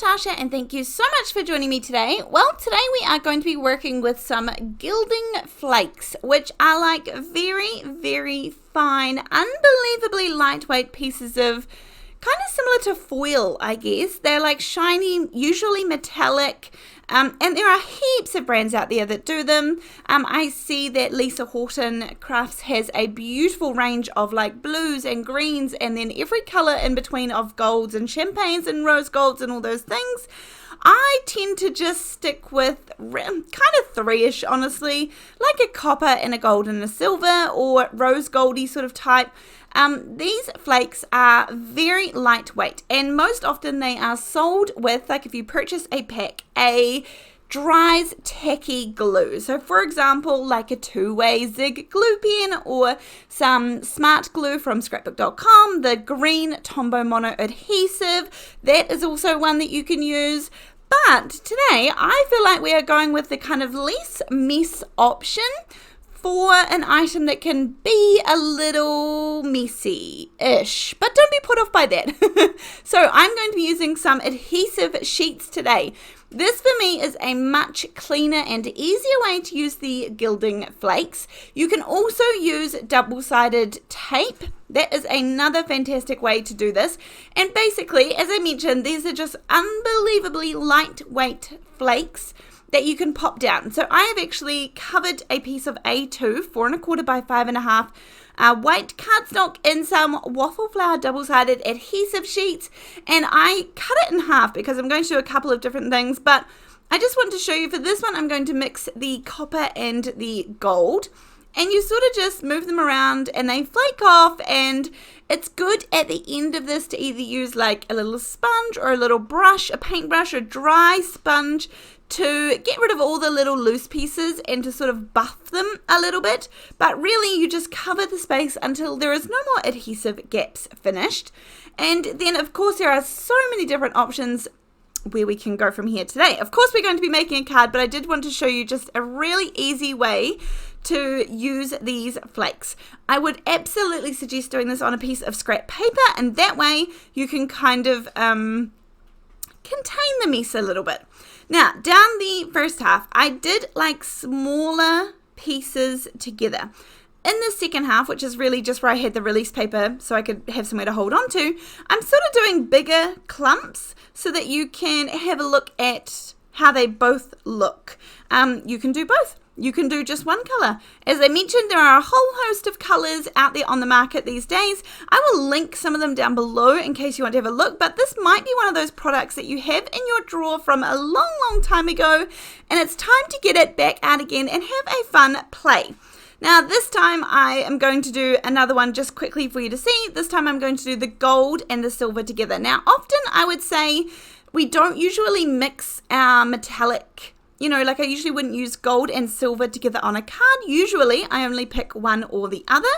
Natasha and thank you so much for joining me today. Well, today we are going to be working with some Gilding Flakes, which are like very, very fine, unbelievably lightweight pieces of kind of similar to foil, I guess. They're like shiny, usually metallic, and there are heaps of brands out there that do them. I see that Horton Crafts has a beautiful range of like blues and greens and then every color in between of golds and champagnes and rose golds and all those things. I tend to just stick with kind of three-ish, honestly, like a copper and a gold and a silver or rose goldy sort of type. These flakes are very lightweight and most often they are sold with, like if you purchase a pack, a dries tacky glue. So for example, like a two-way zig glue pen or some smart glue from scrapbook.com, the green Tombow mono adhesive, that is also one that you can use. But today I feel like we are going with the kind of less mess option for an item that can be a little messy-ish, but don't be put off by that. So I'm going to be using some adhesive sheets today. This for me is a much cleaner and easier way to use the Gilding Flakes. You can also use double-sided tape. That is another fantastic way to do this. And basically, as I mentioned, these are just unbelievably lightweight flakes that you can pop down. So I have actually covered a piece of A2 4¼ by 5½ white cardstock in some waffle flower double-sided adhesive sheets, and I cut it in half because I'm going to do a couple of different things, but I just want to show you for this one I'm going to mix the copper and the gold, and you sort of just move them around and they flake off, and it's good at the end of this to either use like a little sponge or a little brush, a paintbrush or dry sponge, to get rid of all the little loose pieces and to sort of buff them a little bit. But really you just cover the space until there is no more adhesive gaps finished. And then of course there are so many different options where we can go from here today. Of course we're going to be making a card, but I did want to show you just a really easy way to use these flakes. I would absolutely suggest doing this on a piece of scrap paper, and that way you can kind of contain the mess a little bit. Now, down the first half, I did like smaller pieces together. In the second half, which is really just where I had the release paper so I could have somewhere to hold on to, I'm sort of doing bigger clumps so that you can have a look at how they both look. You can do both. You can do just one color. As I mentioned, there are a whole host of colors out there on the market these days. I will link some of them down below in case you want to have a look, but this might be one of those products that you have in your drawer from a long, long time ago, and it's time to get it back out again and have a fun play. Now this time I am going to do another one just quickly for you to see. This time I'm going to do the gold and the silver together. Now often I would say we don't usually mix our metallic, like I usually wouldn't use gold and silver together on a card. Usually I only pick one or the other,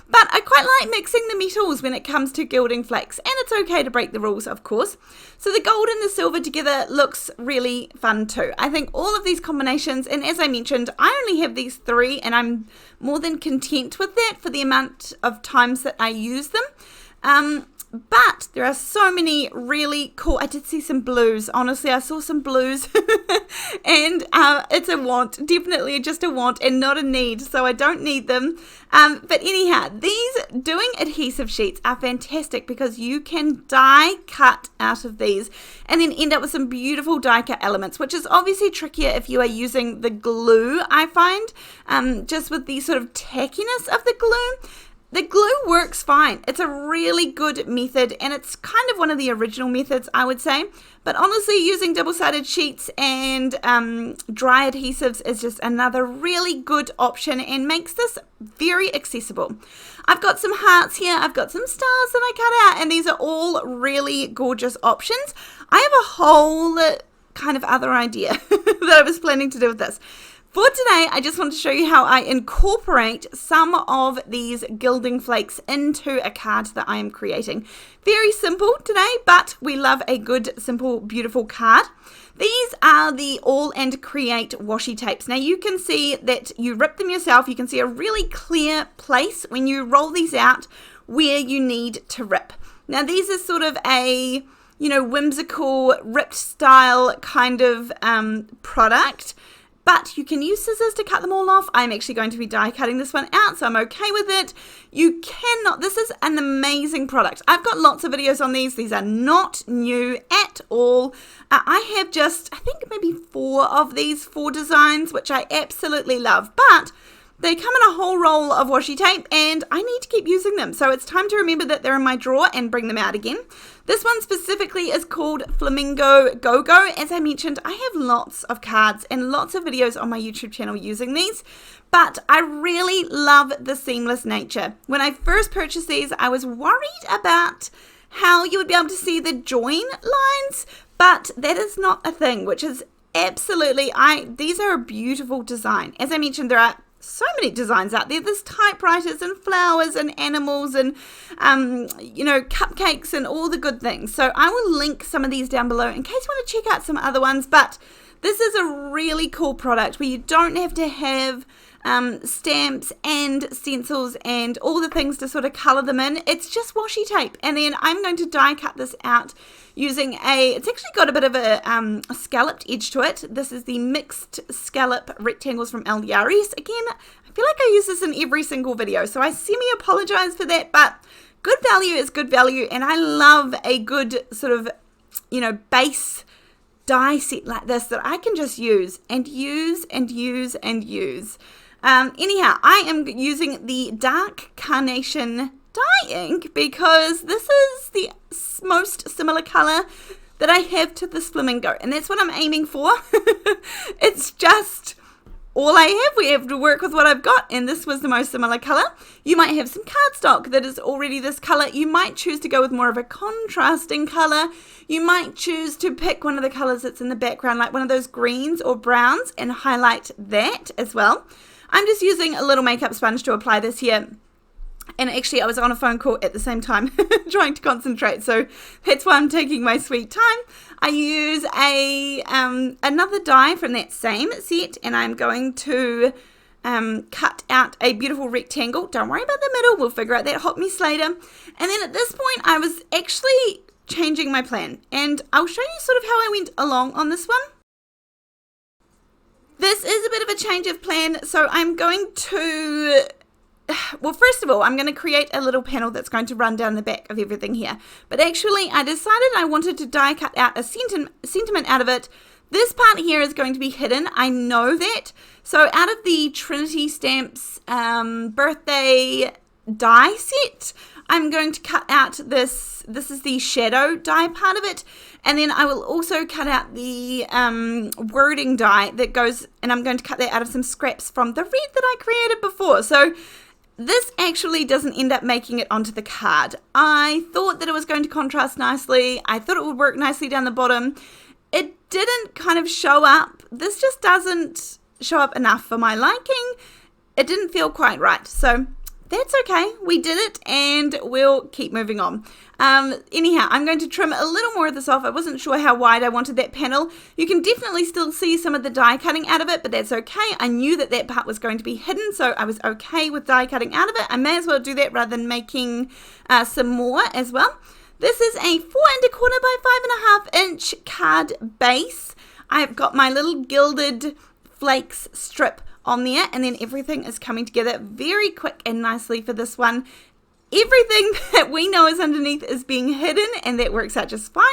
but I quite like mixing the metals when it comes to Gilding Flakes, and it's okay to break the rules, of course. So the gold and the silver together looks really fun too. I think all of these combinations, and as I mentioned, I only have these three and I'm more than content with that for the amount of times that I use them. But there are so many really cool, I did see some blues, honestly, I saw some blues, and it's a want, definitely just a want and not a need, so I don't need them. But anyhow, these doing adhesive sheets are fantastic because you can die cut out of these and then end up with some beautiful die cut elements, which is obviously trickier if you are using the glue, I find, just with the sort of tackiness of the glue. The glue works fine. It's a really good method, and it's kind of one of the original methods, I would say. But honestly, using double-sided sheets and dry adhesives is just another really good option and makes this very accessible. I've got some hearts here. I've got some stars that I cut out, and these are all really gorgeous options. I have a whole kind of other idea that I was planning to do with this. For today, I just want to show you how I incorporate some of these Gilding Flakes into a card that I am creating. Very simple today, but we love a good, simple, beautiful card. These are the All and Create washi tapes. Now you can see that you rip them yourself. You can see a really clear place when you roll these out where you need to rip. Now these are sort of a, you know, whimsical, ripped style kind of product. But you can use scissors to cut them all off. I'm actually going to be die cutting this one out, so I'm okay with it. You cannot, this is an amazing product. I've got lots of videos on these. These are not new at all. I have just, I think maybe 4 of these 4 designs, which I absolutely love. But they come in a whole roll of washi tape and I need to keep using them. So it's time to remember that they're in my drawer and bring them out again. This one specifically is called Flamingo Go-Go. As I mentioned, I have lots of cards and lots of videos on my YouTube channel using these, but I really love the seamless nature. When I first purchased these, I was worried about how you would be able to see the join lines, but that is not a thing, which is absolutely, these are a beautiful design. As I mentioned, there are so many designs out there. There's typewriters and flowers and animals and you know, cupcakes and all the good things. So I will link some of these down below in case you want to check out some other ones. But this is a really cool product where you don't have to have stamps and stencils and all the things to sort of color them in. It's just washi tape, and then I'm going to die cut this out using it's actually got a bit of a scalloped edge to it. This is the mixed scallop rectangles from LDRS. Again, I feel like I use this in every single video, so I semi-apologize for that, but good value is good value, and I love a good sort of, you know, base die set like this that I can just use and use and use and use. Anyhow, I am using the dark carnation dye ink because this is the most similar color that I have to this flamingo, and that's what I'm aiming for. It's just all I have. We have to work with what I've got, and this was the most similar color. You might have some cardstock that is already this color. You might choose to go with more of a contrasting color. You might choose to pick one of the colors that's in the background, like one of those greens or browns, and highlight that as well. I'm just using a little makeup sponge to apply this here. And actually, I was on a phone call at the same time trying to concentrate, so that's why I'm taking my sweet time. I use another die from that same set, and I'm going to cut out a beautiful rectangle. Don't worry about the middle, we'll figure out that hot mess later. And then at this point, I was actually changing my plan, and I'll show you sort of how I went along on this one. This is a bit of a change of plan, so I'm going to, well, first of all, I'm going to create a little panel that's going to run down the back of everything here. But actually, I decided I wanted to die cut out a sentiment out of it. This part here is going to be hidden. I know that. So out of the Trinity Stamps birthday die set, I'm going to cut out this is the shadow die part of it, and then I will also cut out the wording die that goes, and I'm going to cut that out of some scraps from the red that I created before. So this actually doesn't end up making it onto the card. I thought that it was going to contrast nicely. I thought it would work nicely down the bottom. It didn't kind of show up. This just doesn't show up enough for my liking. It didn't feel quite right. So that's okay. We did it, and we'll keep moving on. Anyhow, I'm going to trim a little more of this off. I wasn't sure how wide I wanted that panel. You can definitely still see some of the die cutting out of it, but that's okay. I knew that that part was going to be hidden, so I was okay with die cutting out of it. I may as well do that rather than making some more as well. This is a 4 1/4 by 5.5 inch card base. I've got my little Gilded Flakes strip on there, and then everything is coming together very quick and nicely for this one. Everything that we know is underneath is being hidden, and that works out just fine.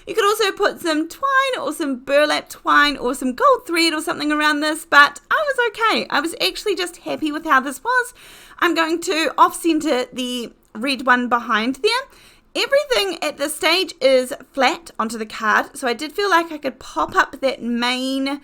You could also put some twine or some burlap twine or some gold thread or something around this, but I was okay. I was actually just happy with how this was. I'm going to off-center the red one behind there. Everything at this stage is flat onto the card, so I did feel like I could pop up that main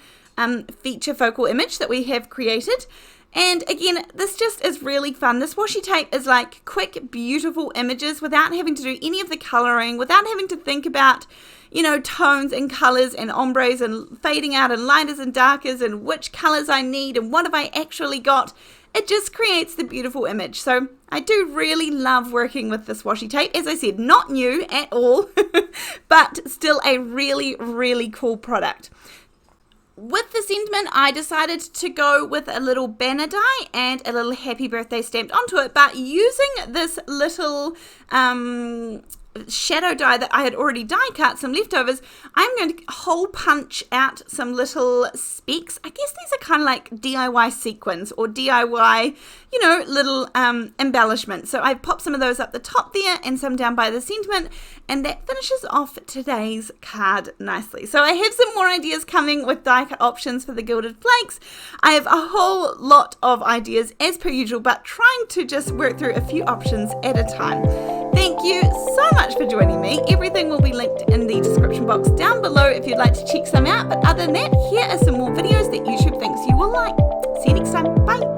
feature focal image that we have created. And again, this just is really fun. This washi tape is like quick, beautiful images without having to do any of the coloring, without having to think about, you know, tones and colors and ombres and fading out and lighters and darkers and which colors I need and what have I actually got. It just creates the beautiful image. So I do really love working with this washi tape. As I said, not new at all, but still a really, really cool product. With the sentiment, I decided to go with a little banner die and a little happy birthday stamped onto it, but using this little shadow die that I had already die cut, some leftovers, I'm going to hole punch out some little specks. I guess these are kind of like DIY sequins or DIY, little embellishments. So I've popped some of those up the top there and some down by the sentiment, and that finishes off today's card nicely. So I have some more ideas coming with die cut options for the Gilded Flakes. I have a whole lot of ideas as per usual, but trying to just work through a few options at a time. Thank you so much for joining me. Everything will be linked in the description box down below if you'd like to check some out. But other than that, here are some more videos that YouTube thinks you will like. See you next time. Bye.